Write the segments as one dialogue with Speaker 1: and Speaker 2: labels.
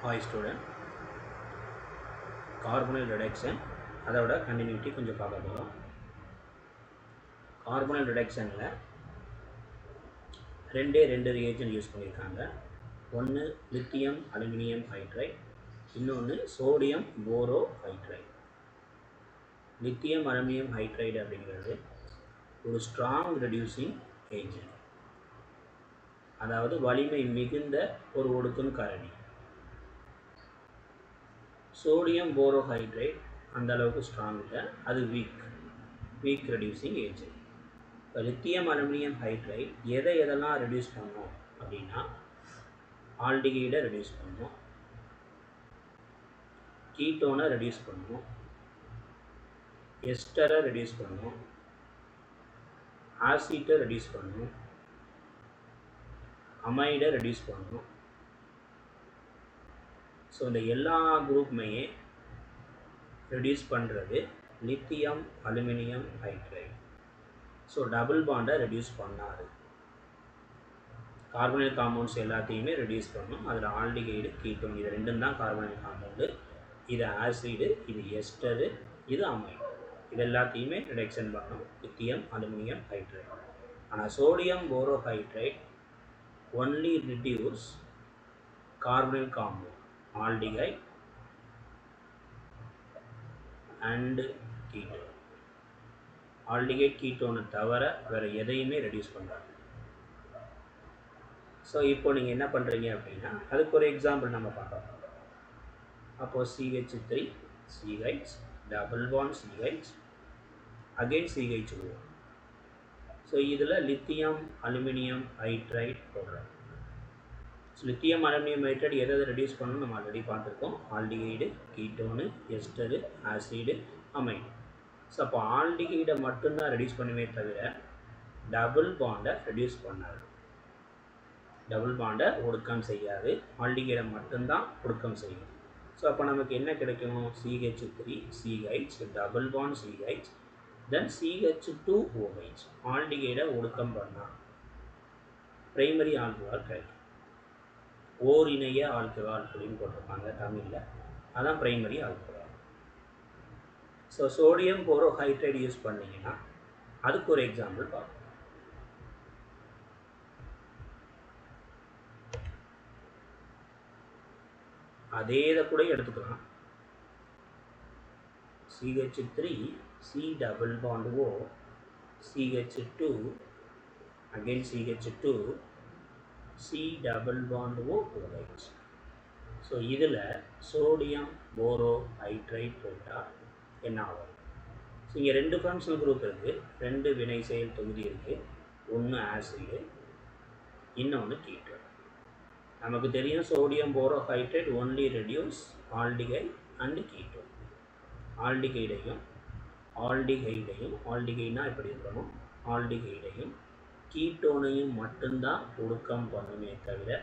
Speaker 1: Hi student, carbonyl reduction அதோட continuity கொஞ்சம் பார்க்க போகிறோம். carbonyl reductionல ரெண்டு reagent யூஸ் பண்ணியிருக்காங்க. ஒன்று லித்தியம் அலுமினியம் ஹைட்ரைட், இன்னொன்று சோடியம் போரோ ஹைட்ரைட். லித்தியம் அலுமினியம் ஹைட்ரைடு அப்படிங்கிறது ஒரு ஸ்ட்ராங் ரெடியூசிங் ஏஜென்ட், அதாவது வலிமை மிகுந்த ஒரு ஒடுக்கும் காரணி. சோடியம் போரோஹைட்ரேட் அந்த அளவுக்கு ஸ்ட்ராங் இல்லை, அது வீக் ரெடியூசிங் ஏஜென்ட். இப்போ லித்தியம் அலுமினியம் ஹைட்ரைட் எதெல்லாம் ரெடியூஸ் பண்ணோம் அப்படின்னா, ஆல்டிகைடை ரெடியூஸ் பண்ணோம், கீட்டோனை ரெடியூஸ் பண்ணோம், எஸ்டரை ரெடியூஸ் பண்ணோம், ஆசிட்டை ரெடியூஸ் பண்ணோம், அமைடை ரெடியூஸ் பண்ணோம். ஸோ இந்த எல்லா குரூப்புமே ரெடியூஸ் பண்ணுறது lithium aluminium hydride. So double பாண்டை ரெடியூஸ் பண்ணாது. கார்பனைல் காம்பவுண்ட்ஸ் எல்லாத்தையுமே ரெடியூஸ் பண்ணும். அதில் ஆல்டிகைடு கீட்டோன் இது ரெண்டும் தான் கார்பனைல் காம்பவுண்டு. இது ஆசிடு, இது எஸ்டரு, இது அமைடு. இது எல்லாத்தையுமே ரிடக்ஷன் பண்ணும் லித்தியம் அலுமினியம் ஹைட்ரைட். ஆனால் sodium borohydride only reduce carbonyl compound aldehyde and ketone. Aldehyde கீட்டோனை தவிர வேறு எதையுமே ரெடியூஸ் பண்ணுறாங்க. ஸோ இப்போ நீங்கள் என்ன பண்ணுறீங்க அப்படின்னா, அதுக்கு ஒரு எக்ஸாம்பிள் நம்ம பார்க்கலாம். அப்போது CH3 CH double bond CH again CH2. So இதில் லித்தியம் அலுமினியம் ஹைட்ரைட் போடுறோம். ஸோ லித்தியம் அலுமினியம் ஹைட்ரைட் எதை ரெடியூஸ் பண்ணணும் நம்ம ஆல்ரெடி பார்த்துருக்கோம். Aldehyde, ketone, ester, acid, amide. So அப்போ ஆல்டிகைடை மட்டும்தான் ரெடியூஸ் பண்ணுமே தவிர டபுள் பாண்டை ரெடியூஸ் பண்ணாது. டபுள் பாண்டை ஒடுக்கம் செய்யாது, ஆல்டிகைடை மட்டும்தான் ஒடுக்கம் செய்யும். ஸோ அப்போ நமக்கு என்ன கிடைக்கும்? CH3 CH double bond CH தென் CH2OH ஆல்டிகைடை ஒடுக்கம் பண்ணால் பிரைமரி ஆல்கஹால் கிடைக்கும். ஓரிணைய ஆல்கஹால் அப்படின்னு போட்டிருப்பாங்க தமிழில், அதான் primary alcohol. So sodium borohydride use பண்ணிங்கன்னா அதுக்கு ஒரு எக்ஸாம்பிள் பார்ப்போம். அதே இதை கூட எடுத்துக்கலாம். CH3 C double bond O, CH2 again CH2 C double bond O OH. So இதில் சோடியம் போரோ ஹைட்ரைட் போட்டால் என்ன ஆகும்? ஸோ இங்கே ரெண்டு ஃபங்க்ஷனல் குரூப் இருக்குது, ரெண்டு வினை செயல் தொகுதி இருக்குது. ஒன்று ஆசிடு, இன்னொன்று கீட்டோன். நமக்கு தெரியும் sodium Boro hydride only reduce aldehyde and ketone. ஆல்டிகைடையும் ஆல்டிகைட்னா இப்படி இருக்கணும், ஆல்டிகைடையும் கீட்டோனையும் மட்டும்தான் ஒடுக்கம் பண்ணுமே தவிர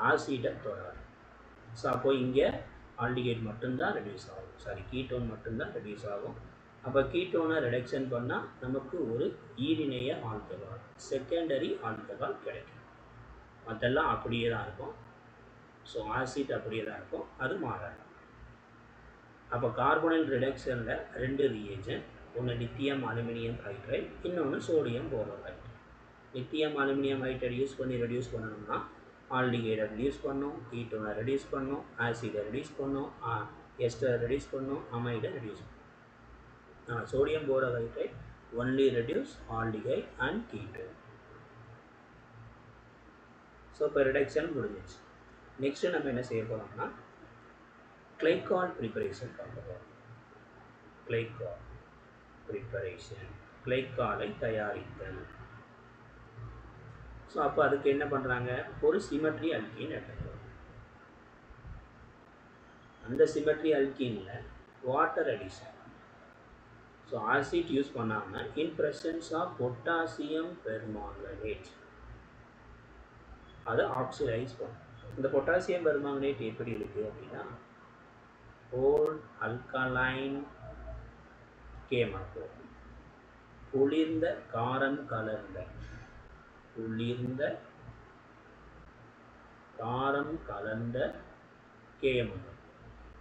Speaker 1: ஆசிடை தொடாது. ஸோ அப்போ இங்கே ஆல்டிகைட் மட்டும்தான் ரெடியூஸ் ஆகும், கீட்டோன் மட்டும்தான் ரெடியூஸ் ஆகும். அப்போ கீட்டோனை ரிடக்ஷன் பண்ணால் நமக்கு ஒரு ஈரிணைய ஆல்கஹால், செகண்டரி ஆல்கஹால் கிடைக்கும். மற்றெல்லாம் அப்படியே தான் இருக்கும். ஸோ ஆசிட் அப்படியே தான் இருக்கும், அது மாறாது. அப்போ கார்பனைல் ரிடக்ஷனில் ரெண்டு ரியேஜென்ட், ஒன்று லித்தியம் அலுமினியம் ஹைட்ரைட், இன்னொன்று sodium borohydride. Lithium aluminium hydride use பண்ணி ரெடியூஸ் பண்ணணும்னா ஆல்டிகைடை ரெடியூஸ் பண்ணோம், கீட்டோனை ரெடியூஸ் பண்ணோம், ஆசிடை ரெடியூஸ் பண்ணோம், எஸ்டரை ரெடியூஸ் பண்ணோம், அமைடை ரெடியூஸ் பண்ணோம். Sodium borohydride only reduce aldehyde and ketone. So இப்போ ரிடக்ஷன் முடிஞ்சிச்சு. நெக்ஸ்ட்டு நம்ம என்ன செய்ய போகிறோம்னா கிளைகால் ப்ரிப்பரேஷன் பார்க்கலாம். கிளைகால் ப்ரிப்பரேஷன், கிளைகாலை தயாரித்தல். ஸோ அப்போ அதுக்கு என்ன பண்ணுறாங்க, ஒரு சிமெட்ரி அல்கீன் எடுத்துக்கிறோம். அந்த சிமெட்ரி அல்கீனில் water addition. So acid use பண்ணாமல் in presence of potassium permanganate அதை ஆக்சிடைஸ் பண்ணும். இந்த பொட்டாசியம் பெர்மாங்கனேட் எப்படி இருக்குது அப்படின்னா ஓல்ட் அல்கலைன் கேமக்கோ, குளிர்ந்த காரம் கலந்த Km வந்துடும்.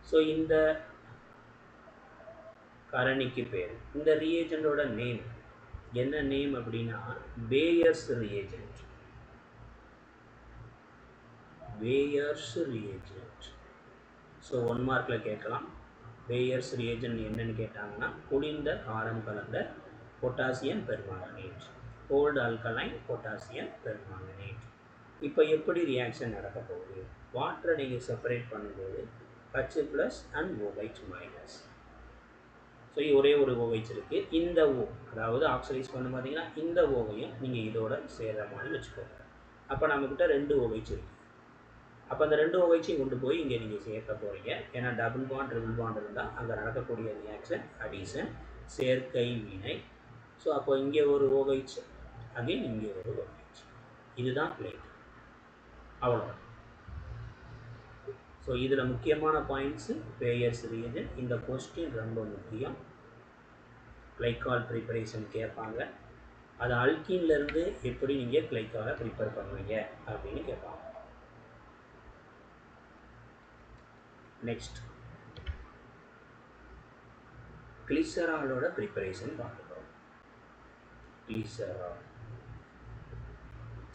Speaker 1: ஸோ இந்த காரணிக்கு பேர், இந்த ரியேஜெண்டோட நேம் என்ன நேம் அப்படின்னா payers reagent. Payers reagent. So 1 மார்க்கில் கேட்கலாம். பேயர்ஸ் ரியேஜெண்ட் என்னன்னு கேட்டாங்கன்னா குளிர்ந்த காரம் கலந்த potassium permanganate, cold alkaline potassium permanganate. இப்போ எப்படி ரியாக்ஷன் நடக்க போகுது? வாட்டரை நீங்கள் செப்பரேட் பண்ணும்போது H plus and OH minus. So ஒரே ஒரு OH இருக்குது. இந்த O, அதாவது ஆக்சிடைஸ் பண்ண பார்த்தீங்கன்னா இந்த ஓவையும் நீங்கள் இதோட சேர்கிற மாதிரி வச்சுக்கோங்க. அப்போ நம்மக்கிட்ட 2 OH இருக்குது. அப்போ அந்த 2 OH கொண்டு போய் இங்கே நீங்கள் சேர்க்க போகிறீங்க. ஏன்னா டபுள் பாண்ட் ட்ரிபிள் பாண்ட் இருந்தால் அங்கே நடக்கக்கூடிய ரியாக்ஷன் அடிஷன், சேர்க்கை வினை. ஸோ அப்போ இங்கே ஒரு OH, அகைன் இங்கே ஒரு OH. இதுதான் பிளேட். அவ்வளோதான். ஸோ இதில் முக்கியமான பாயிண்ட்ஸு பேயர்ஸ் ரியேஜெண்ட். இந்த கொஸ்டின் ரொம்ப முக்கியம். கிளைகால் ப்ரிப்பரேஷன் கேட்பாங்க. அது அல்கீன்லேருந்து எப்படி நீங்கள் கிளைகாலை ப்ரிப்பேர் பண்ணுவீங்க அப்படின்னு கேட்பாங்க. நெக்ஸ்ட் கிளிசராலோட ப்ரிப்பரேஷன் பார்த்துக்கிறோம். கிளிசரால்.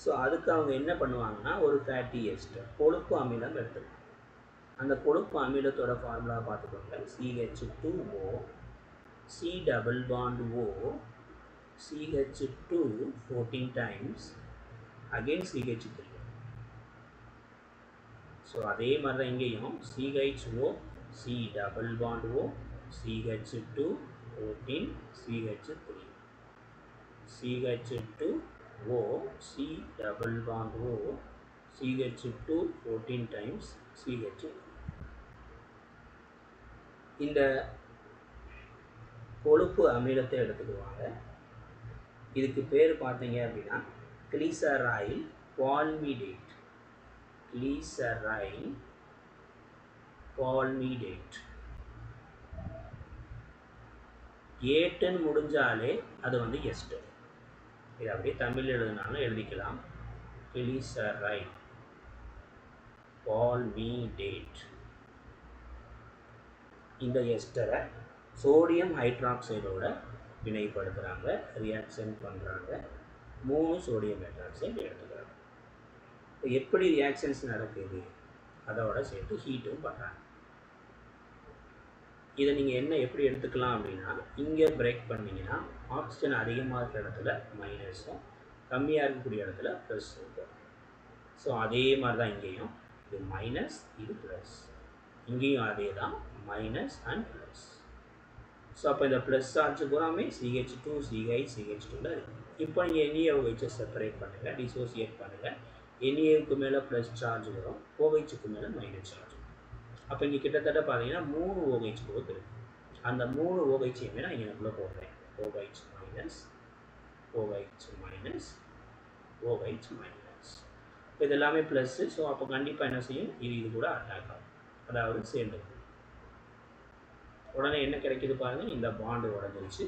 Speaker 1: ஸோ அதுக்கு அவங்க என்ன பண்ணுவாங்கன்னா ஒரு ஃபேட்டி எஸ்டர் கொழுப்பு அமிலம் எடுத்துக்கணும். அந்த கொழுப்பு அமிலத்தோட ஃபார்முலா பார்த்துக்கோங்க. CH2O, C double bond O, CH2 14 times, again CH3. So அதே மாதிரி தான் இங்கேயும் CHO, C double bond O, CH2 14, CH3. CH2O, C double bond O, CH2 14 times, CH3. இந்த கொழுப்பு அமிலத்தை எடுத்துக்குவாங்க. இதுக்கு பேர் பார்த்தீங்க அப்படின்னா கிளிசரைல் பால்மிடேட். கிளிசரைல் பால்மிடேட். ஏட்டன் முடிஞ்சாலே அது வந்து எஸ்டர். இது அப்படியே தமிழ் எழுதுனாலும் எழுதிக்கலாம். கிளிசரைல் பால்மிடேட். இந்த எஸ்டரை சோடியம் ஹைட்ராக்சைடோட வினைப்படுத்துகிறாங்க, ரியாக்ஷன் பண்ணுறாங்க. 3 சோடியம் ஹைட்ராக்சைடு எடுத்துக்கிறாங்க. எப்படி ரியாக்ஷன்ஸ் நடக்குது அதோட சேர்த்து ஹீட்டும் பண்ணுறாங்க. இதை நீங்கள் என்ன எப்படி எடுத்துக்கலாம் அப்படின்னா இங்கே பிரேக் பண்ணிங்கன்னா ஆக்சிஜன் அதிகமாக இருக்கிற இடத்துல மைனஸும் கம்மியாக இருக்கக்கூடிய இடத்துல ப்ளஸ்ஸும் இருக்கும். ஸோ அதே மாதிரி தான் இங்கேயும் இது மைனஸ், இது ப்ளஸ். இங்கேயும் அதே தான் மைனஸ் அண்ட் ப்ளஸ். ஸோ அப்போ இந்த ப்ளஸ் சார்ஜ் பூராமே CH2, CH, CH2ல இருக்குது. இப்போ நீங்கள் NaOH செப்பரேட் பண்ணுங்கள், டிசோசியேட் பண்ணுங்கள். Naவுக்கு மேலே ப்ளஸ் சார்ஜ் வரும், OHக்கு மேலே மைனஸ் சார்ஜ் வரும். அப்போ இங்கே கிட்டத்தட்ட பார்த்தீங்கன்னா 3 OH குரூப் இருக்குது. அந்த 3 OHயுமே நான் இங்கேக்குள்ளே போடுறேன். OH minus, OH minus, OH minus. இப்போ இது எல்லாமே ப்ளஸ்ஸு. ஸோ அப்போ கண்டிப்பாக என்ன செய்யும், இது கூட அட்டாக் ஆகும், அதாவது சேர்ந்து. உடனே என்ன கிடைக்குது பாருங்கள், இந்த பாண்டு உடஞ்சிருச்சு.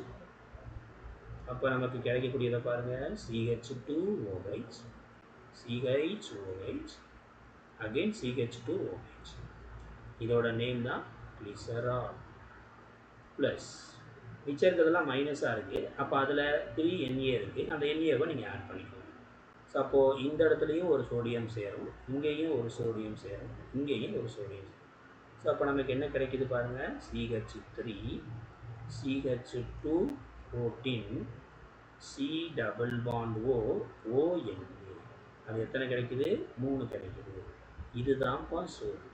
Speaker 1: அப்போ நமக்கு கிடைக்கக்கூடியதை பாருங்கள், CH2OH, CHOH, அகெயின் CH2OH. இதோட நேம் தான் கிளிசரால். ப்ளஸ் மிச்சம் இருக்கிறதெல்லாம் மைனஸாக இருக்குது. அப்போ அதில் 3 Na இருக்குது. அந்த Naவை நீங்கள் ஆட் பண்ணிக்கணும். ஸோ அப்போது இந்த இடத்துலையும் ஒரு சோடியம் சேரும், இங்கேயும் ஒரு சோடியம் சேரும், இங்கேயும் ஒரு சோடியம் சேரும். ஸோ அப்போ நமக்கு என்ன கிடைக்குது பாருங்கள், CH3, CH2 14, C double bond O, ONA. அது எத்தனை கிடைக்குது, 3 கிடைக்குது. இதுதான்ப்பா soap.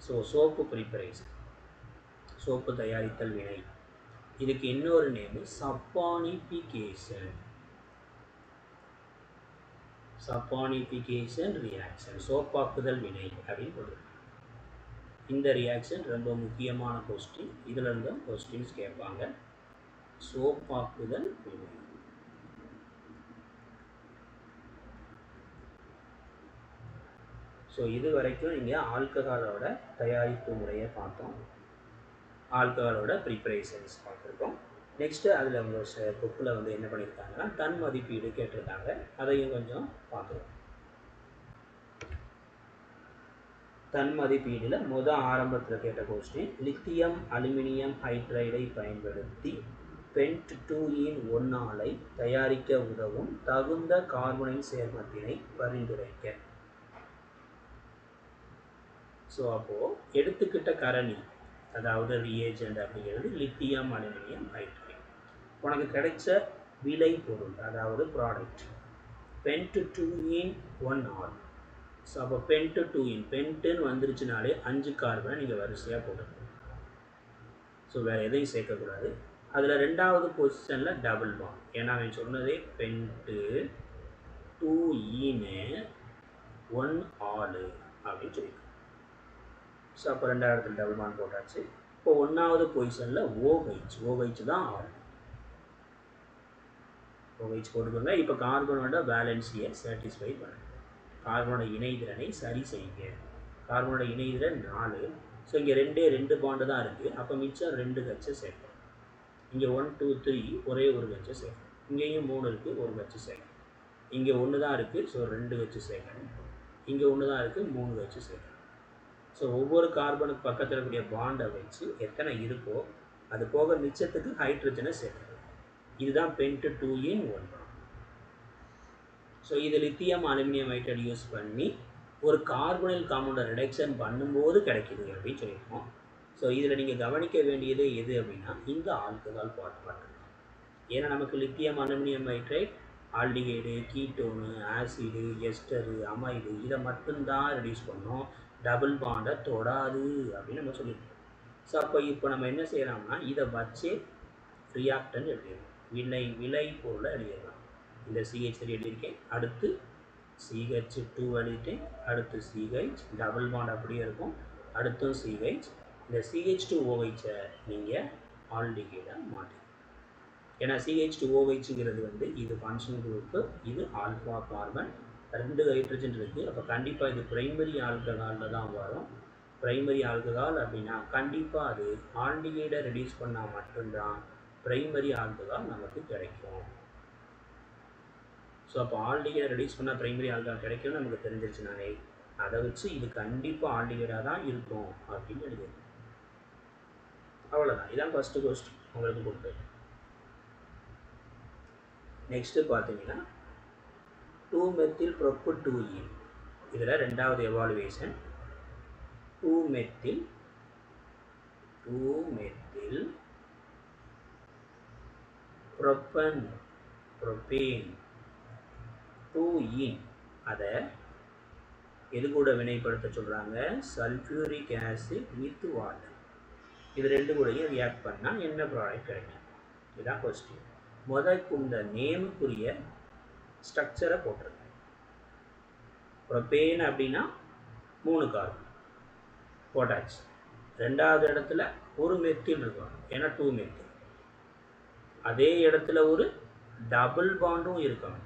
Speaker 1: So soap preparation, soap தயாரித்தல் வினை. இதுக்கு இன்னொரு நேம் சப்பானிஃபிகேஷன். சப்பானிஃபிகேஷன் ரியாக்ஷன், சோப்பாக்குதல் வினை அப்படின்னு சொல்லுவாங்க. இந்த ரியாக்ஷன் ரொம்ப முக்கியமான கொஸ்டின். இதில் இருந்தும் கொஸ்டின்ஸ் கேட்பாங்க. சோப்பாக்குதல் வினை. ஸோ இது வரைக்கும் நீங்கள் ஆல்கஹாலோட தயாரிப்பு முறையை பார்த்தோம், ஆல்கஹாலோட ப்ரிப்பரேஷன்ஸ் பார்த்துருக்கோம். நெக்ஸ்ட்டு அதில் உங்கள் புக்கில் வந்து என்ன பண்ணியிருக்காங்கன்னா தன் மதிப்பீடு கேட்டிருக்காங்க, அதையும் கொஞ்சம் பார்த்துருவோம். தன் மதிப்பீடில் ஆரம்பத்தில் கேட்ட கொஸ்டின், லித்தியம் அலுமினியம் ஹைட்ரைடை பயன்படுத்தி பென்ட் 2 ஆலை தயாரிக்க உதவும் தகுந்த கார்பனின் சேர்மத்தினை பரிந்துரைக்க. ஸோ அப்போது எடுத்துக்கிட்ட கரணி, அதாவது ரியேஜெண்ட் அப்படிங்கிறது லித்தியம் அலுமினியம் ஹைட்ரைட். உனக்கு கிடைச்ச விளை பொருள், அதாவது ப்ராடக்ட் பென்ட் 2 ஆல். ஸோ அப்போ பென்ட் 2 பென்ட்டுன்னு வந்துருச்சுனாலே 5 கார்பனை நீங்கள் வரிசையாக போட்டுக்கணும். ஸோ வேறு எதையும் சேர்க்கக்கூடாது. அதில் 2வது பொசிஷனில் டபுள் பாண்ட், ஏன்னா அவன் சொன்னதே பென்ட்டு 2 ஆல் அப்படின்னு சொல்லியிருக்கோம். ஸோ அப்போ 2வது இடத்துல டபுள் பாண்ட் போட்டாச்சு. இப்போ 1வது பொசிஷனில் OH தான் ஆல். OH போட்டுக்கோங்க. இப்போ கார்பனோட வேலன்சியை சாட்டிஸ்ஃபை பண்ணுங்க, கார்பனோட இணைதிறனை சரி செய்யுங்க. கார்பனோட இணைதிறன் 4. ஸோ இங்கே 2 பாண்டு தான் இருக்குது. அப்போ மிச்சம் 2 கட்சை சேர்க்கணும். இங்கே 1 2 3 ஒரே ஒரு கட்சை சேர்க்கணும். இங்கேயும் 3 இருக்குது, ஒரு கட்சை சேர்க்கணும். இங்கே 1 தான் இருக்குது, ஸோ 2 கட்சை சேர்க்கணும். இங்கே 1 தான் இருக்குது, 3 கட்சை சேர்க்கணும். ஸோ ஒவ்வொரு கார்பனுக்கு பக்கத்தில் இருக்கக்கூடிய பாண்டை வச்சு எத்தனை இருக்கோ அது போக மிச்சத்துக்கு ஹைட்ரஜனை சேர்க்கணும். இதுதான் பென்ட் 2 ஸோ இது லித்தியம் அலுமினியம் ஹைட்ரைடு யூஸ் பண்ணி ஒரு கார்பனில் காம்பவுண்டை ரிடக்ஷன் பண்ணும்போது கிடைக்கிது அப்படின்னு சொல்லியிருக்கோம். ஸோ இதில் நீங்கள் கவனிக்க வேண்டியது எது அப்படின்னா இந்த ஆல்கஹால் பார்ட் மட்டும். ஏன்னா நமக்கு lithium aluminium hydride aldehyde, ketone, acid, ester, amide இதை மட்டும்தான் ரெடியூஸ் பண்ணோம், டபுள் பாண்டை தொடாது அப்படின்னு நம்ம சொல்லியிருக்கோம். ஸோ அப்போ இப்போ நம்ம என்ன செய்யலாம்னா இதை வச்சே ரியாக்டன் எழுதிடலாம், விளை பொருளை எழுதிடலாம். இந்த CH3 எழுதியிருக்கேன், அடுத்து CH2 எழுதிட்டேன், அடுத்து CH, டபுள் பாண்ட் அப்படியே இருக்கும், அடுத்தும் CH. இந்த CH2OHை நீங்கள் ஆல்டிகைடாக மாற்றி, ஏன்னா CH2OHங்கிறது இது ஃபங்க்ஷன் குரூப்பு, இது ஆல்ஃபா கார்பன், 2 ஹைட்ரஜன் இருக்குது. அப்போ கண்டிப்பாக இது பிரைமரி ஆல்கஹாலில் தான் வரும். பிரைமரி ஆல்கஹால் அப்படின்னா கண்டிப்பாக அது ஆல்டிகைடை ரெடியூஸ் பண்ணால் மட்டும்தான் பிரைமரி ஆல்கஹால் நமக்கு கிடைக்கும். ஸோ அப்போ ஆல்டிகைடை ரெடியூஸ் பண்ணால் பிரைமரி ஆல்கஹால் கிடைக்கும்னு நமக்கு தெரிஞ்சிருச்சுனாலே அதை வச்சு இது கண்டிப்பாக ஆல்டிகைடாக தான் இருக்கும் அப்படின்னு எழுதிடும். அவ்வளோதான், இதான் ஃபஸ்ட்டு கொஸ்டின் உங்களுக்கு கொடுத்து. நெக்ஸ்ட்டு பார்த்தீங்கன்னா 2-மெத்தில்-ப்ரொப்பு-2ஈன், இதில் 2வது எவாலுவேஷன் 2-மெத்தில்-ப்ரொப்பேன் 2ஈன் அதை எது கூட வினைப்படுத்த சொல்கிறாங்க, சல்ஃபியூரிக் ஆசிட் வித் வாட்டர். இது 2 கூடயும் ரியாக்ட் பண்ணால் என்ன ப்ராடக்ட் கிடைக்கும், இதுதான் கொஸ்டின். இந்த நேமுக்குரிய ஸ்ட்ரக்சரை போட்டிருக்கேன். ப்ரொபேன் அப்படின்னா 3 கார்பன் போட்டாச்சு. 2வது இடத்துல ஒரு மெத்தில் இருக்கும், ஏன்னா 2 மெத்தில். அதே இடத்துல ஒரு டபுள் பாண்டும் இருக்கணும்,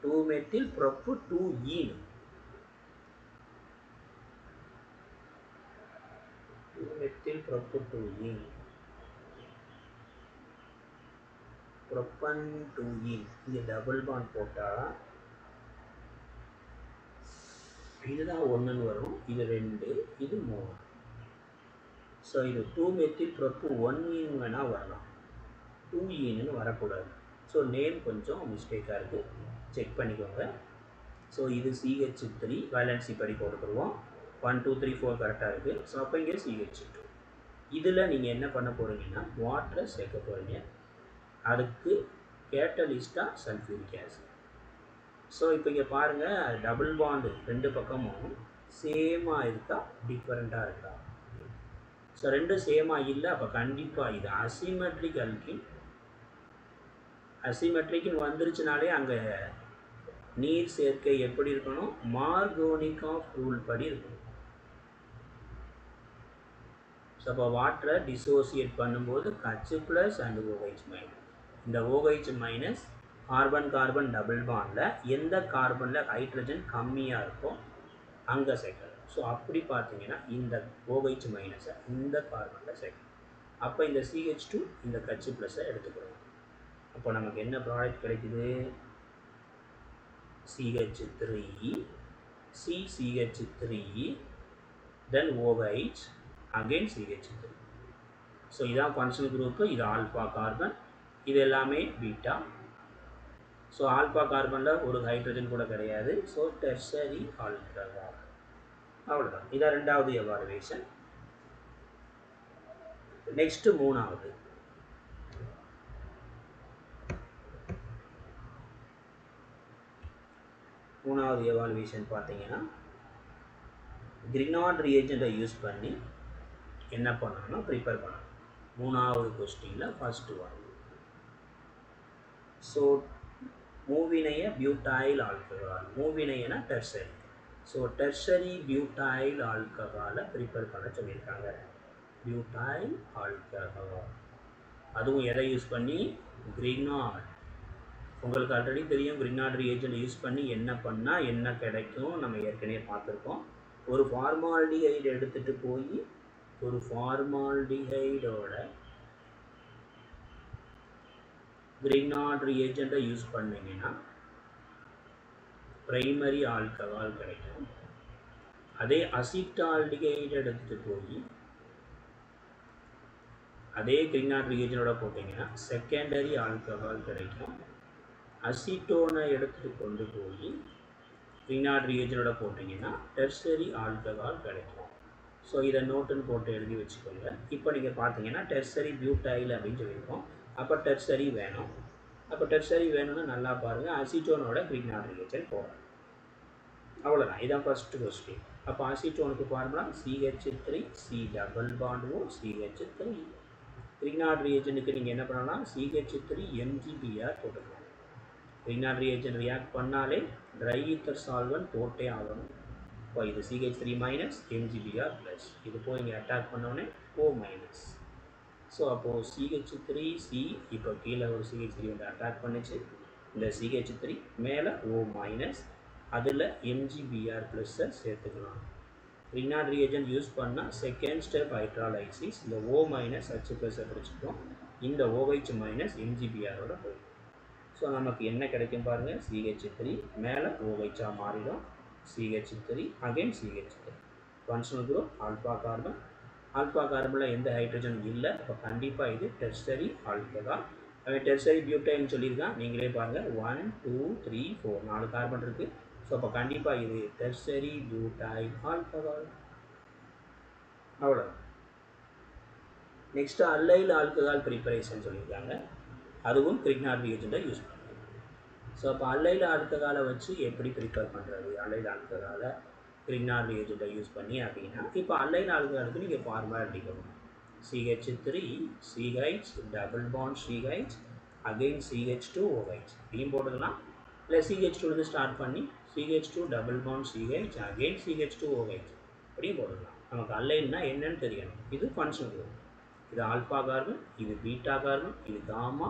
Speaker 1: 2-மெத்தில்-ப்ரொப்பு-2ஈன். 2-மெத்தில்-ப்ரொப்பு-2ஈன், ப்ரொப்பன் 2ஈன். இங்கே டபுள் பாண்ட் போட்டால் இதுதான் 1ன்னு வரும், இது 2, இது 3. ஸோ இது 2-மெத்தில்-ப்ரொப்பு-1ஈன் வேணால் வரலாம், 2ஈன்னு வரக்கூடாது. ஸோ நேம் கொஞ்சம் மிஸ்டேக்காக இருக்குது, செக் பண்ணிக்கோங்க. ஸோ இது CH3 வேலன்சி படி போட்டுருவோம், 1 2 3 4 கரெக்டாக இருக்குது. ஸோ அப்போ இங்கே CH2. இதில் நீங்கள் என்ன பண்ண போகிறீங்கன்னா வாட்டரை சேர்க்க போகிறீங்க, அதுக்கு கேட்டலிஸ்டாக சல்ஃபியூரிக் ஆசிட். ஸோ இப்போ இங்கே பாருங்கள், டபுள் பாண்டு 2 பக்கமும் சேமாக இருக்கா டிஃப்ரெண்ட்டாக இருக்கா? ஸோ 2 சேமாக இல்லை, அப்போ கண்டிப்பாக இது அசிமெட்ரிக் அல்கின். அசிமெட்ரிக்னு வந்துருச்சுனாலே அங்கே நீர் சேர்க்கை எப்படி இருக்கணும், மார்கோனிகாஃப் ரூல் படி இருக்கணும். ஸோ அப்போ வாட்டரை டிசோசியேட் பண்ணும்போது H+ அண்ட் OH-. இந்த OH- கார்பன் கார்பன் டபுள் பாண்டில் எந்த கார்பனில் ஹைட்ரஜன் கம்மியாக இருக்கோ அங்கே சேர்க்கணும். ஸோ அப்படி பார்த்தீங்கன்னா இந்த OH- இந்த கார்பனில் சேர்க்கணும். அப்போ இந்த CH2 இந்த H+-ஐ எடுத்துக்கிறோம். அப்போ நமக்கு என்ன ப்ராடக்ட் கிடைக்குது, CH3, CCH3 then OH, again CH3. So இதான் ஃபங்க்ஷனல் குரூப்பு, இது ஆல்ஃபா கார்பன், இது எல்லாமே பீட்டா. ஸோ ஆல்ஃபா கார்பனில் ஒரு ஹைட்ரஜன் கூட கிடையாது. So tertiary alcohol. அவ்வளோதான். இதான் ரெண்டாவது எவாலுவேஷன். நெக்ஸ்ட் மூணாவது எவாலுவேஷன் பார்த்தீங்கன்னா கிரினாட் ரியேஜெண்ட்டை யூஸ் பண்ணி என்ன பண்ணணும்னா ப்ரிப்பேர் பண்ணணும். மூணாவது கொஸ்டினில் ஃபர்ஸ்ட் ஒன். ஸோ மூவினைய பியூட்டைல் ஆல்கஹால், மூவினையனா டெர்ஷரி. ஸோ டெர்ஷரி பியூட்டைல் ஆல்கஹாலை ப்ரிப்பேர் பண்ண சொல்லியிருக்காங்க. பியூட்டைல் ஆல்கஹால், அதுவும் எதை யூஸ் பண்ணி? கிரினாட். உங்களுக்கு ஆல்ரெடி தெரியும் கிரினாட் ரியேஜெண்ட் யூஸ் பண்ணி என்ன பண்ணால் என்ன கிடைக்கும், நம்ம ஏற்கனவே பார்த்துருக்கோம். ஒரு ஃபார்மால்டிஹைடு எடுத்துகிட்டு போய் ஒரு ஃபார்மால்டிஹைடோட கிரினாட் ரியேஜெண்ட்டை யூஸ் பண்ணிங்கன்னா பிரைமரி ஆல்கஹால் கிடைக்கும். அதே அசிட்டால்டிஹைடு எடுத்துகிட்டு போய் அதே கிரினாட் ரியேஜெண்டோட போட்டிங்கன்னா செகண்டரி ஆல்கஹால் கிடைக்கும். அசிட்டோனை எடுத்துகிட்டு கொண்டு போய் கிரினாட் ரியேஜெண்டோட போட்டிங்கன்னா டெர்ஷரி ஆல்கஹால் கிடைக்கும். ஸோ இதை நோட்டுன்னு போட்டு எழுதி வச்சுக்கோங்க. இப்போ நீங்கள் பார்த்தீங்கன்னா டெர்ஷரி பியூட்டைல் அப்படின்னு சொல்லியிருக்கோம். அப்போ டெர்ஷரி வேணும். அப்போ டெர்ஷரி வேணும்னு நல்லா பாருங்கள். அசிட்டோனோட கிரினாட் ரியேஜெண்ட் போகிறோம். அவ்வளோதான். இதான் ஃபர்ஸ்ட் கொஸ்டின். அப்போ அசிட்டோனுக்கு formula CH3 C double bond O CH3. Grignard ரியேஜெண்ட்டுக்கு நீங்கள் என்ன பண்ணலாம்? CH3 MgBr போட்டுக்கலாம். கிரினாட் ரியேஜெண்ட் ரியாக்ட் பண்ணாலே ட்ரை ஈத்தர் சால்வன்ட் போட்டே ஆகணும். இப்போ இது CH3 மைனஸ் MgBr ப்ளஸ், இது போய் இங்கே அட்டாக் பண்ணோடனே O மைனஸ். ஸோ அப்போது CH3 C இப்போ கீழே ஒரு CH3 வந்து அட்டாக் பண்ணிச்சு. இந்த CH3 மேலே O மைனஸ், அதில் MgBr ப்ளஸ்ஸை சேர்த்துக்கலாம். கிரினாட் ரியேஜெண்ட் யூஸ் பண்ணால் செகண்ட் ஸ்டெப் ஹைட்ராலைசிஸ். இந்த O மைனஸ் H ப்ளஸ்ஸை பிடிச்சிக்கும். இந்த OH மைனஸ் MgBரோட போயிடும். ஸோ நமக்கு என்ன கிடைக்கும் பாருங்கள்? CH3 மேலே OH மாறிடும். CH3 again CH3. Functional group alpha carbon. Alpha கார்பனில் எந்த ஹைட்ரஜன் இல்லை. அப்போ கண்டிப்பாக இது டெர்ஷரி ஆல்கஹால். அவன் டெர்ஷரி பியூட்டைல்னு சொல்லியிருக்கான். நீங்களே பாருங்கள் 1 2 3 4 4 கார்பன் இருக்குது. ஸோ அப்போ கண்டிப்பாக இது டெர்ஷரி பியூட்டைல் ஆல்கஹால். அவ்வளோதான். நெக்ஸ்ட்டு அல்லைல் ஆல்கஹால் ப்ரிப்பரேஷன் சொல்லியிருக்காங்க. அதுவும் கிரினாட் ரியேஜெண்ட்டை யூஸ் பண்ணுறது. ஸோ அப்போ அல்லைல் ஆல்கஹாலை வச்சு எப்படி ப்ரிப்பேர் பண்ணுறது? அல்லைல் ஆல்கஹாலை கிரினாட் ரியேஜெண்ட்டை யூஸ் பண்ணி அப்படின்னா, இப்போ அல்லைல் ஆல்கஹாலுக்கு நீங்கள் ஃபார்முலா எடுத்துக்கணும். CH3 CH double bond CH again CH2 OH இப்படியும் போட்டுக்கலாம். இல்லை CH2 ஸ்டார்ட் பண்ணி CH2 double bond CH again CH2 OH இப்படியும் போட்டுக்கலாம். நமக்கு அல்லைல்னா என்னன்னு தெரியணும். இது ஃபங்க்ஷனல் குரூப். இது ஆல்ஃபா கார்பன், இது பீட்டா கார்பன், இது காமா,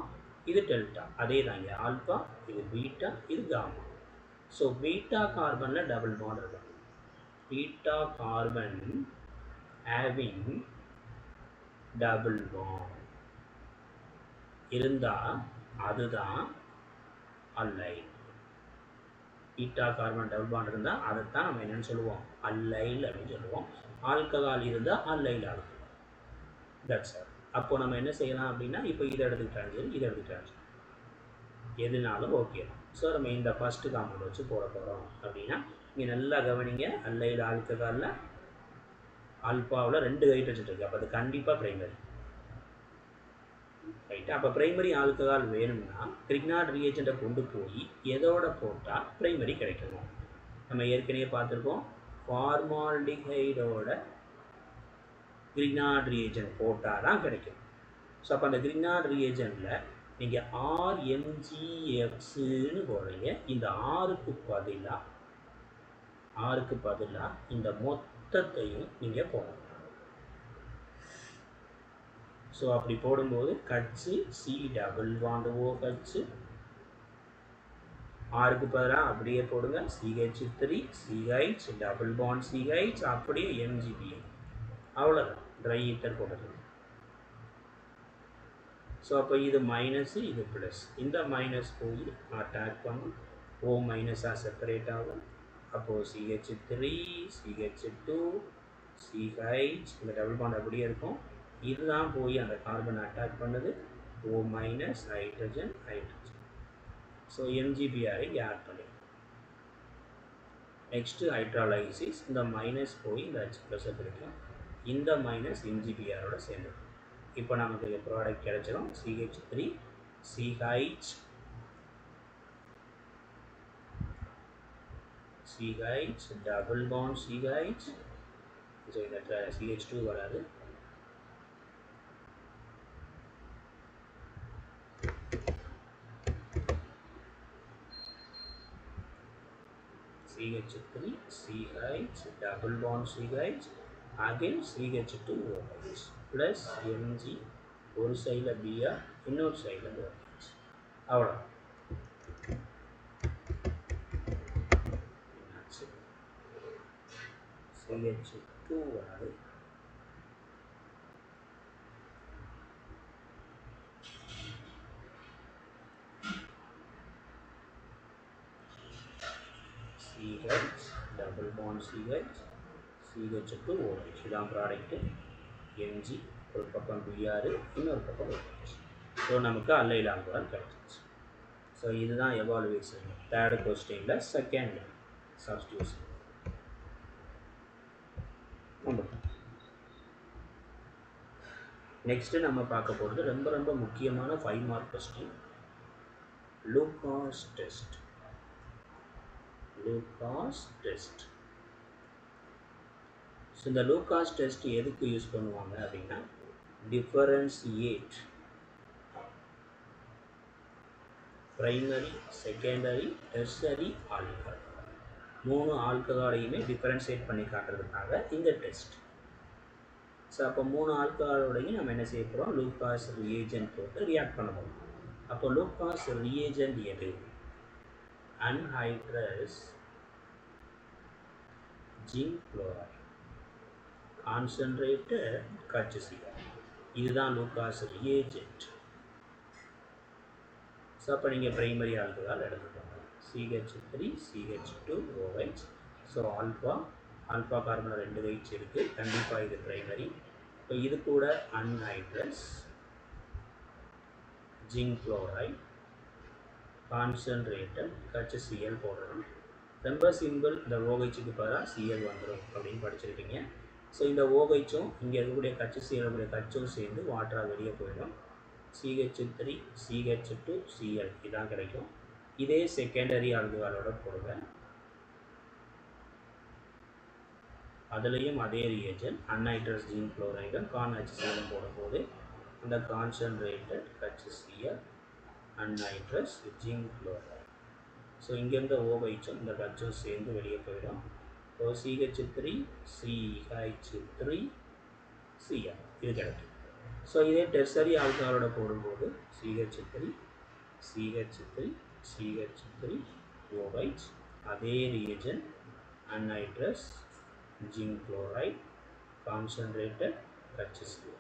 Speaker 1: இது டெல்டா. அதே தாங்க, ஆல்ஃபா, இது பீட்டா, இது காமா. ஸோ பீட்டா கார்பனில் டபுள் பாண்ட் இருக்கும். Beta carbon having double bond இருந்தால் அதுதான் allyl. Beta carbon double bond இருந்தால் அதைத்தான் நம்ம என்னென்னு சொல்லுவோம்? அல்லைல் அப்படின்னு சொல்லுவோம். ஆல்கஹால் இருந்தால் அல்லைல் ஆல்கஹால். That's all. அப்போ நம்ம என்ன செய்யலாம் அப்படின்னா, இப்போ இதை எடுத்துக்கிட்டாலும் சரி, இதை எடுத்துக்கிட்டாலும் சரி, எதுனாலும் ஓகே தான். ஸோ நம்ம இந்த ஃபஸ்ட்டு காம்பவுண்ட் வச்சு போட போகிறோம் அப்படின்னா, இங்கே நல்லா கவனிங்க. அல்லைல் ஆல்கஹாலில் ஆல்ஃபாவில் 2 ஹைட்ரஜன் இருக்குது. அப்போ அது கண்டிப்பாக பிரைமரி. ரைட்டு. அப்போ பிரைமரி ஆல்கஹால் வேணும்னா கிரினாட் ரியேஜெண்ட்டை கொண்டு போய் எதோட போட்டால் பிரைமரி கிடைக்கணும்? நம்ம ஏற்கனவே பார்த்துருக்கோம். ஃபார்மால்டிஹைடோட கிரினாட் ரியேஜெண்ட் போட்டால் தான் கிடைக்கும். ஸோ அப்போ அந்த கிரினாட் ரியேஜெண்ட்டில் நீங்கள் RMgXன்னு போடுறீங்க. இந்த ஆறுக்கு பதிலாக இந்த மொத்தத்தையும் நீங்கள் போடணும். ஸோ அப்படி போடும்போது கட்சி C டபுள் பாண்ட் OH, ஆறுக்கு பதிலாக அப்படியே போடுங்க CH3 CH double bond CH அப்படியே MgBr. அவ்வளோதான். ட்ரை ஈத்தர் போடுறது. ஸோ அப்போ இது மைனஸு, இது ப்ளஸ். இந்த மைனஸ் போய் அட்டாக் பண்ணும். O மைனஸாக செப்பரேட் ஆகும். அப்போது CH3 CH2 CH இந்த டபுள் பாண்ட் அப்படியே இருக்கும். இதுதான் போய் அந்த கார்பன் அட்டாக் பண்ணுது. O minus hydrogen hydrogen. So MgBr இங்கே ஆட் பண்ணிடும். Next hydrolysis. இந்த மைனஸ் போய் இந்த H ப்ளஸை பிடிக்கும். இந்த மைனஸ் MgBroட சேர்ந்துடும். இப்போ நமக்கு ப்ராடக்ட் கிடைச்சிடும். CH3 CH CH double bond CH. So இந்த CH2 வராது. CH3 CH double bond CH again CH2OH plus Mg ஒரு சைடில் Br இன்னொரு சைடில் OH. அவ்வளோ CH2 வராது. CH double bond CH CH2OH இதான் ப்ராடக்ட்டு. Mg ஒரு பக்கம் Br இன்னொரு பக்கம் OH. ஸோ நமக்கு அல்லைல் ஆல்கஹால் கிடைச்சிச்சு. ஸோ இதுதான் எவாலுவேஷன் தேர்ட் கொஸ்டினில் செகண்ட் சப்ஸ்டியூஷன். நெக்ஸ்ட்டு நம்ம பார்க்க போகிறது ரொம்ப ரொம்ப முக்கியமான 5 mark question. Lucas test. Lucas test. So இந்த லூகாஸ் டெஸ்ட் எதுக்கு யூஸ் பண்ணுவாங்க அப்படின்னா differentiate primary secondary tertiary alcohol. 3 ஆல்கஹாலையுமே டிஃபரன்ஷியேட் பண்ணி காட்டுறதுக்காக இந்த டெஸ்ட். ஸோ அப்போ 3 ஆல்கஹாலோடையும் நம்ம என்ன செய்ய போகிறோம், லூகாஸ் ரியேஜென்ட் போட்டு ரியாக்ட் பண்ண போகிறோம். அப்போ லூகாஸ் ரியேஜென்ட் எது? Anhydrous zinc chloride concentrated HCl. இதுதான் லூகாஸ் ரியேஜென்ட். ஸோ அப்போ நீங்கள் பிரைமரி ஆல்கஹால் எடுத்துக்கோங்க. CH3 CH2OH. So alpha carbon 2 H இருக்குது. கண்டிப்பாக இது பிரைமரி. இப்போ இது கூட anhydrous zinc chloride concentrated HCl போடுறோம். ரொம்ப சிம்பிள். இந்த OHக்கு பதிலாக Cl வந்துடும் அப்படின்னு படிச்சிருக்கீங்க. ஸோ இந்த OHும் இங்கே இருக்கக்கூடிய HCl கச்சும் சேர்ந்து வாட்டராக வெளியே போயிடும். CH3 CH2 Cl இதான் கிடைக்கும். இதே செகண்டரி ஆல்கஹாலோட போடுவேன். அதுலேயும் அதே ரியேஜன் அன்ஹைட்ரஸ் ஜிங்க் குளோரைடும் HCl போடும்போது அந்த concentrated HCl anhydrous zinc chloride. So இங்கேருந்து OHும் இந்த கச்சும் சேர்ந்து வெளியே போயிடும். ஸோ CH3 CH3 Cl இது கிடைக்கும். ஸோ இதே டெர்சரி ஆல்கஹாலோட போடும்போது CH3 CH3 CH3 OH அதே reagent anhydrous zinc chloride concentrated HCl.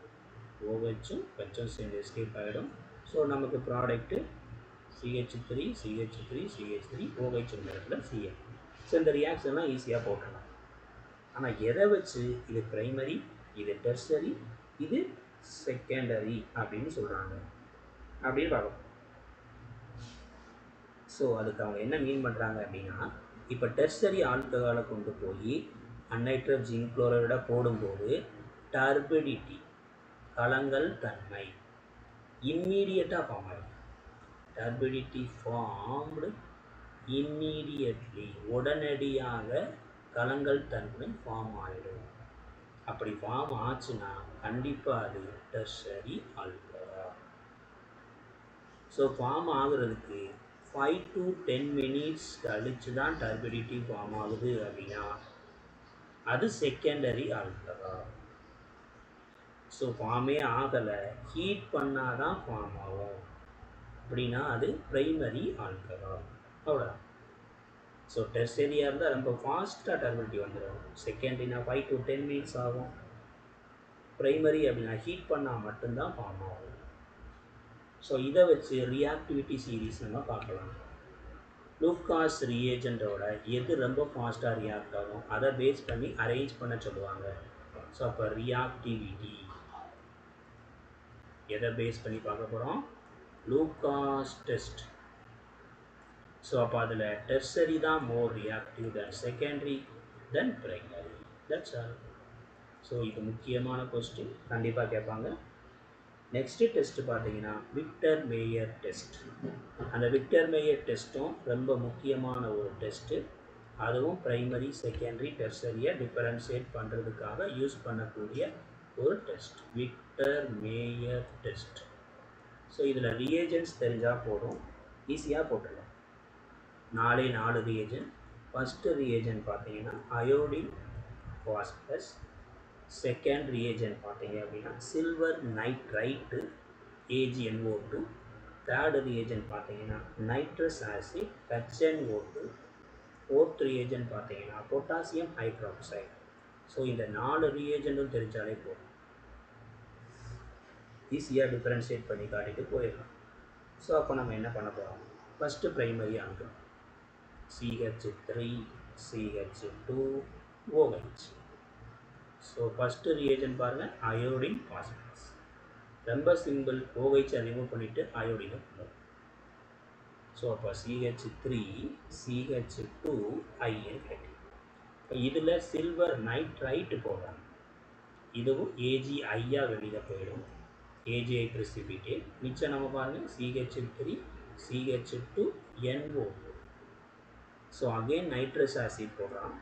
Speaker 1: OHும் கச்சும் சேர்ந்து எஸ்கேப் ஆகிடும். ஸோ நமக்கு product CH3 CH3 CH3 OH இடத்துல Cl. ஸோ இந்த ரியாக்ஷன்லாம் ஈஸியாக போட்டுடலாம். ஆனால் எதை வச்சு இது பிரைமரி, இது டெர்சரி, இது செகண்டரி அப்படின்னு சொல்கிறாங்க அப்படின்னு பார்க்கலாம். ஸோ அதுக்கு அவங்க என்ன மீன் பண்ணுறாங்க அப்படின்னா, இப்போ டெர்சரி ஆல்கஹாலை கொண்டு போய் அன்ஹைட்ரஸ் ஜிங்க் குளோரைடை போடும்போது டர்பிடிட்டி கலங்கல் தன்மை இம்மீடியட்டாக ஃபார்ம் ஆகிடும். டர்பிடிட்டி ஃபார்ம்டு இம்மீடியட்லி உடனடியாக கலங்கல் தன்மை ஃபார்ம் ஆகிடும். அப்படி ஃபார்ம் ஆச்சுன்னா கண்டிப்பாக அது டெர்சரி ஆல்கஹால். ஸோ ஃபார்ம் ஆகுறதுக்கு 5 to 10 minutes கழிச்சு தான் டர்பிடிட்டி ஃபார்ம் ஆகுது அப்படின்னா அது செகண்டரி ஆல்கஹால். ஸோ ஃபார்மே ஆகலை, ஹீட் பண்ணால் தான் ஃபார்ம் ஆகும் அப்படின்னா அது பிரைமரி ஆல்கஹால். அவ்வளோதான். ஸோ டெர்சரியாக இருந்தால் ரொம்ப ஃபாஸ்ட்டாக டர்பிடிட்டி வந்துடும். செகண்டரினா 5 to 10 minutes ஆகும். பிரைமரி அப்படின்னா ஹீட் பண்ணால் மட்டும்தான் ஃபார்ம் ஆகும். ஸோ இதை வச்சு ரியாக்டிவிட்டி சீரீஸ் நம்ம பார்க்கலாம். லூகாஸ் ரியேஜென்ட்டோட எது ரொம்ப ஃபாஸ்ட்டாக ரியாக்ட் ஆகும் அதை பேஸ் பண்ணி அரேஞ்ச் பண்ண சொல்லுவாங்க. ஸோ அப்போ ரியாக்டிவிட்டி எதை பேஸ் பண்ணி பார்க்க போகிறோம்? Lucas test. ஸோ அப்போ அதில் டெர்சரி தான் மோர் reactive then secondary then primary. That's all. So இது முக்கியமான கொஸ்டின், கண்டிப்பாக கேட்பாங்க. நெக்ஸ்ட்டு டெஸ்ட் பார்த்தீங்கன்னா விக்டர் மேயர் டெஸ்ட். அந்த விக்டர் மேயர் டெஸ்ட்டும் ரொம்ப முக்கியமான ஒரு டெஸ்ட்டு. அதுவும் பிரைமரி செகண்டரி டெர்சரியை டிஃபரன்ஷியேட் பண்ணுறதுக்காக யூஸ் பண்ணக்கூடிய ஒரு test, Victor mayor test. So இதில் ரியேஜென்ட்ஸ் தெரிஞ்சால் போதும், ஈஸியாக போட்டுடலாம். 4 ரியேஜென்ட். ஃபஸ்ட்டு ரியேஜென்ட் பார்த்தீங்கன்னா அயோடின் பாஸ்பரஸ். செகண்ட் ரியேஜென்ட் பார்த்தீங்க அப்படின்னா silver nitrite AgNO2. Third reagent பார்த்தீங்கன்னா nitrous acid HNO2. Fourth reagent பார்த்தீங்கன்னா பொட்டாசியம் ஹைட்ராக்சைடு. ஸோ இந்த 4 ரியேஜென்ட்டும் தெரிஞ்சாலே போதும், ஈஸியாக டிஃபரன்ஷியேட் பண்ணி காட்டிட்டு போயிடலாம். ஸோ அப்போ நம்ம என்ன பண்ண போகிறோம்? ஃபஸ்ட்டு ப்ரைமரி அணுக்கள் CH3 CH2 OH. So first reagent பாருங்கள், அயோடின் பாஸ்பரஸ். ரொம்ப சிம்பிள், OH ரிமூவ் பண்ணிவிட்டு அயோடினை பண்ணுவோம். ஸோ அப்போ CH3 CH2 IN கிடைக்கும். இப்போ இதில் சில்வர் நைட்ரைட்டு போடுறாங்க, இதுவும் AgIயாக வெளியில் போயிடும், AgI precipitate. மிச்சம் நம்ம பாருங்கள் CH3 CH2 NO2. So again nitrous acid போடுறான்.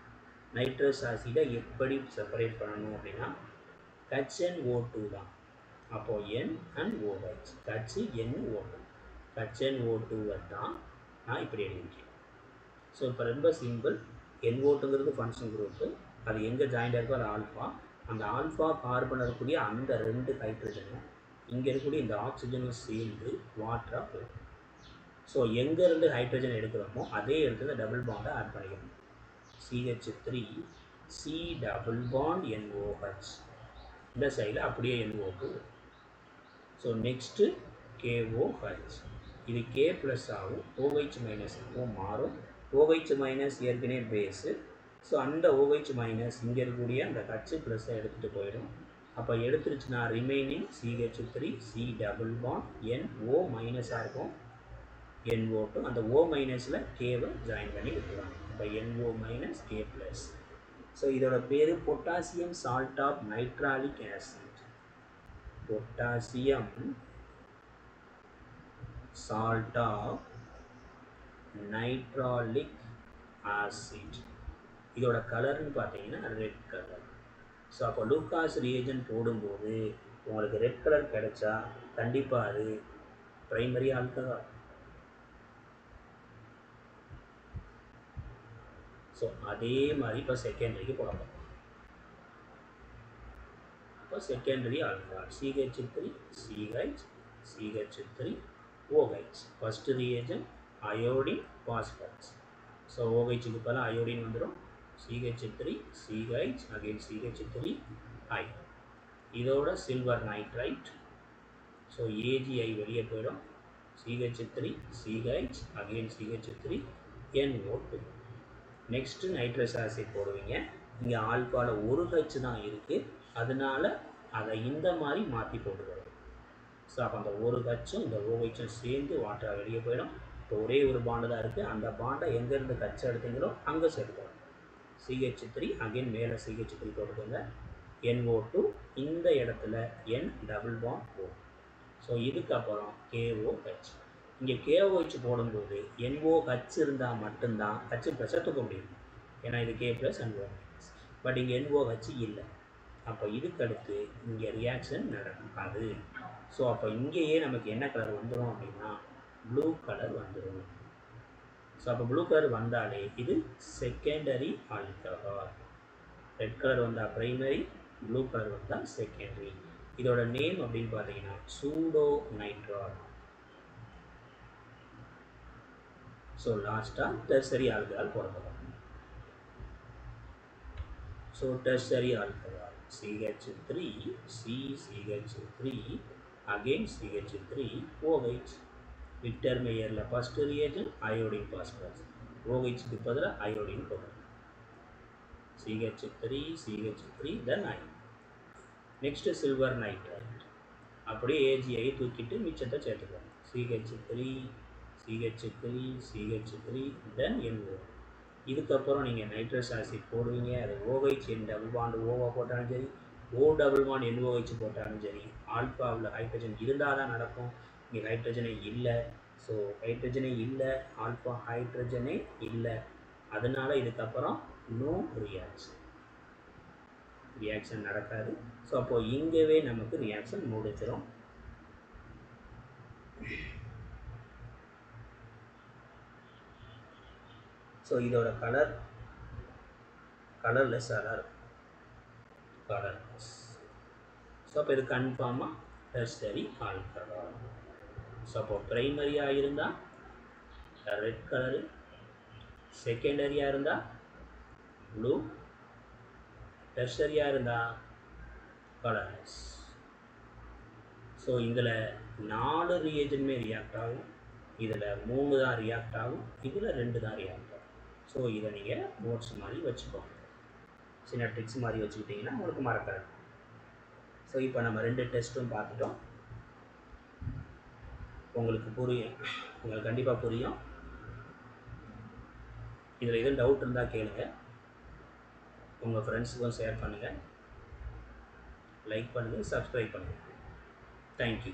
Speaker 1: நைட்ரஸ் ஆசிடை எப்படி செப்பரேட் பண்ணணும் அப்படின்னா HNO2 தான். அப்போது N and OH, HNO2. HNO2 தான் நான் இப்படி எழுதிக்கிறேன். ஸோ இப்போ ரொம்ப சிம்பிள், NO2ங்கிறது ஃபங்க்ஷன் குரூப்பு, அது எங்கே ஜாயிண்ட் இருக்கோ அது ஆல்ஃபா. அந்த ஆல்ஃபா கார்பன் இருக்கக்கூடிய அந்த 2 ஹைட்ரஜனும் இங்கே இருக்கக்கூடிய இந்த ஆக்சிஜனும் சேர்ந்து வாட்டராக போயிடும். ஸோ எங்கேருந்து ஹைட்ரஜன் எடுக்கிறோமோ அதே இடத்துல டபுள் பாண்டை ஆட் பண்ணிக்கணும். CH3 C double bond NOH. இந்த சைடில் அப்படியே NO2. So next KOH. இது K ப்ளஸ் ஆகும், OH மைனஸ் ஆகும், மாறும். OH மைனஸ் ஏற்கனவே பேஸு. ஸோ அந்த OH மைனஸ் இங்கே இருக்கக்கூடிய அந்த H ப்ளஸ்ஸை எடுத்துகிட்டு போயிடும். அப்போ எடுத்துருச்சுன்னா remaining CH3 C double bond NO மைனஸாக இருக்கும், NO2. அந்த O மைனஸில் Kவை ஜாயின் பண்ணி விட்டுருவாங்க. அப்போ NO minus K plus. So இதோட பேர் potassium salt of nitrolic acid. Potassium salt of nitrolic acid. இதோட கலர்னு பார்த்தீங்கன்னா ரெட் கலர். ஸோ அப்போ லூகாஸ் ரியேஜென்ட் போடும்போது உங்களுக்கு ரெட் கலர் கிடைச்சா கண்டிப்பாக அது பிரைமரி ஆல்கஹால். ஸோ அதே மாதிரி இப்போ செகண்டரிக்கு போடலாம். இப்போ secondary alcohol CH3 CH CH3 OH. First reagent iodine phosphorus. So OHக்கு பதிலாக அயோடின் வந்துடும். CH3 CH again CH3 I. இதோட சில்வர் நைட்ரைட். ஸோ AgI வெளியே போயிடும். CH3 CH again CH3 NO2. Next nitrous acid போடுவீங்க. இங்கே ஆல்பாவில் ஒரு H தான் இருக்குது, அதனால அதை இந்த மாதிரி மாற்றி போட்டுக்கிறோம். ஸோ அப்போ அந்த ஒரு Hம் இந்த OHம் சேர்ந்து வாட்டராக வெளியே போயிடும். இப்போ ஒரே ஒரு பாண்டு தான் இருக்குது, அந்த பாண்டை எங்கேருந்து H எடுத்தீங்களோ அங்கே சேர்த்துக்கணும். CH3 அகெயின் மேலே CH3 போட்டுக்கோங்க, NO2 இந்த இடத்துல N டபுள் பாண்ட் போடும். ஸோ இதுக்கப்புறம் KOH. இங்கே KOH போடும்போது NOH இருந்தால் மட்டும்தான் H ப்ளஸை தூக்க முடியும், ஏன்னா இது K plus and O minus. But இங்கே NOH இல்லை. அப்போ இதுக்கு அடுத்து இங்கே ரியாக்ஷன் நடக்காது. ஸோ அப்போ இங்கேயே நமக்கு என்ன கலர் வந்துடும் அப்படின்னா ப்ளூ கலர் வந்துடும். ஸோ அப்போ ப்ளூ கலர் வந்தாலே இது செகண்டரி ஆல்கஹால். ரெட் கலர் வந்தால் ப்ரைமரி, ப்ளூ கலர் வந்தால் செகண்டரி. இதோட நேம் அப்படின்னு பார்த்தீங்கன்னா சூடோ நைட்ரால். ஸோ லாஸ்ட்டாக டெர்சரி ஆல்கஹால் போடுறோம். So tertiary alcohol CH3 CH3 again CH3 OH. Victor மேயரில் ஃபஸ்ட்டு ரியேஜென்ட் அயோடின் பாஸ்பரஸ், OHக்கு பதிலாக அயோடின் போடுறோம். CH3 CH3 then I. Next silver nitrite. அப்படியே AgI தூக்கிட்டு மிச்சத்தை சேர்த்துக்கலாம். CH3 CH3 CH3 தென் NO. இதுக்கப்புறம் நீங்கள் நைட்ரஸ் ஆசிட் போடுவீங்க. அது OH N டபுள் பாண்ட் ஓவா போட்டாலும் சரி, O டபுள் பாண்ட் NOH போட்டாலும் சரி, ஆல்ஃபாவில் ஹைட்ரஜன் இருந்தால் தான் நடக்கும். இங்கே ஹைட்ரஜனே இல்லை. ஸோ ஹைட்ரஜனே இல்லை, ஆல்ஃபா ஹைட்ரஜனே இல்லை. அதனால் இதுக்கப்புறம் நோ ரியாக்ஷன் நடக்காது. ஸோ அப்போது இங்கேவே நமக்கு ரியாக்ஷன் முடிச்சிடும். ஸோ இதோட கலர்லெஸ் கலர்லெஸ். ஸோ அப்போ இது கன்ஃபார்மாக டெர்ஷியரி ஆல்கஹால். ஸோ அப்போ ப்ரைமரியாக இருந்தால் ரெட் கலரு, செகண்டரியாக இருந்தால் ப்ளூ, டெர்ஷரியாக இருந்தால் கலர்லெஸ். ஸோ இதில் 4 ரியேஜனுமே ரியாக்ட் ஆகும். இதில் 3 தான் ரியாக்ட் ஆகும், இதில் 2 தான் ரியாக்ட் ஆகும். ஸோ இதை நீங்கள் நோட்ஸ் மாதிரி வச்சுக்கோங்க, சின்ன ட்ரிக்ஸ் மாதிரி வச்சுக்கிட்டிங்கன்னா உங்களுக்கு மறக்காது. ஸோ இப்போ நம்ம 2 டெஸ்ட்டும் பார்த்துட்டோம். உங்களுக்கு கண்டிப்பாக புரியும். இதில் எதுவும் டவுட் இருந்தால் கேளுங்க. உங்கள் ஃப்ரெண்ட்ஸுக்கும் ஷேர் பண்ணுங்கள், லைக் பண்ணுங்கள், சப்ஸ்கிரைப் பண்ணுங்கள். தேங்க்யூ.